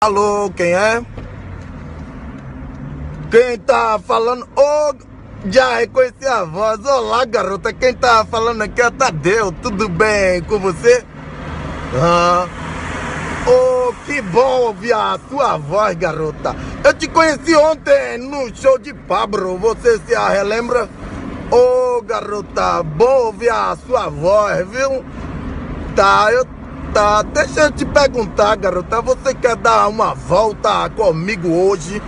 Alô, quem é? Quem tá falando? Oh, já reconheci a voz. Olá, garota. Quem tá falando aqui é o Tadeu. Tudo bem com você? Oh, que bom ouvir a sua voz, garota. Eu te conheci ontem no show de Pablo. Você se relembra? Oh, garota, bom ouvir a sua voz, viu? Tá, deixa eu te perguntar, garota. Você quer dar uma volta comigo hoje?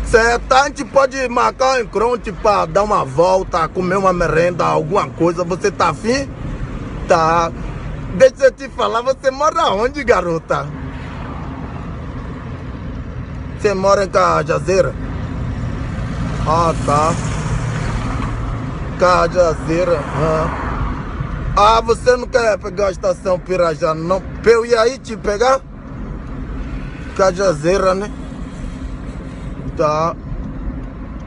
Certo, a gente pode marcar um encontro pra dar uma volta, comer uma merenda, alguma coisa. Você tá afim? Tá. Deixa eu te falar, você mora onde, garota? Você mora em Cajazeira? Ah, tá. Cajazeira, Ah, você não quer pegar a estação Pirajá, não? Pra eu ir aí te pegar? Cajazeira, né? Tá.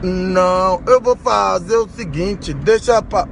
Não, eu vou fazer o seguinte, deixa pra...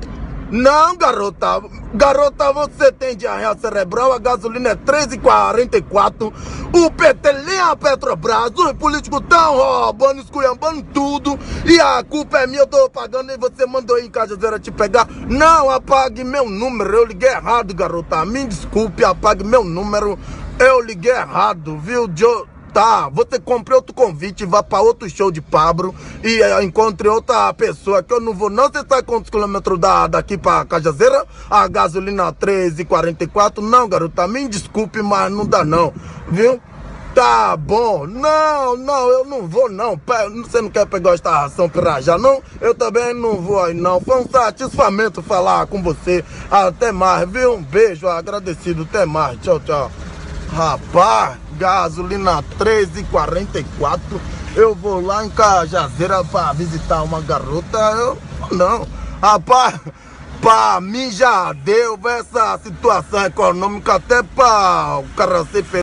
Não, garota. Garota, você tem diarreia cerebral, a gasolina é 13,44. O PT nem a Petrobras, os políticos estão roubando, esculhambando tudo. E a culpa é minha, eu tô pagando e você mandou ir em Cajazeira te pegar. Não, apague meu número, eu liguei errado, garota. Me desculpe, apague meu número. Eu liguei errado, viu, Joe? Tá, você comprou outro convite, vá pra outro show de Pablo e encontre outra pessoa que eu não vou não. Você sabe quantos quilômetros daqui pra Cajazeira? A gasolina 13,44. Não, garota, me desculpe, mas não dá não, viu? Tá bom, não, eu não vou não. Você não quer pegar a estação Pirajá, não? Eu também não vou aí não. Foi um satisfamento falar com você. Até mais, viu? Um beijo, agradecido, até mais, tchau, tchau. Rapaz, gasolina 13,44. Eu vou lá em Cajazeira pra visitar uma garota. Eu não. Rapaz, pra mim já deu essa situação econômica até pra o cara ser feliz.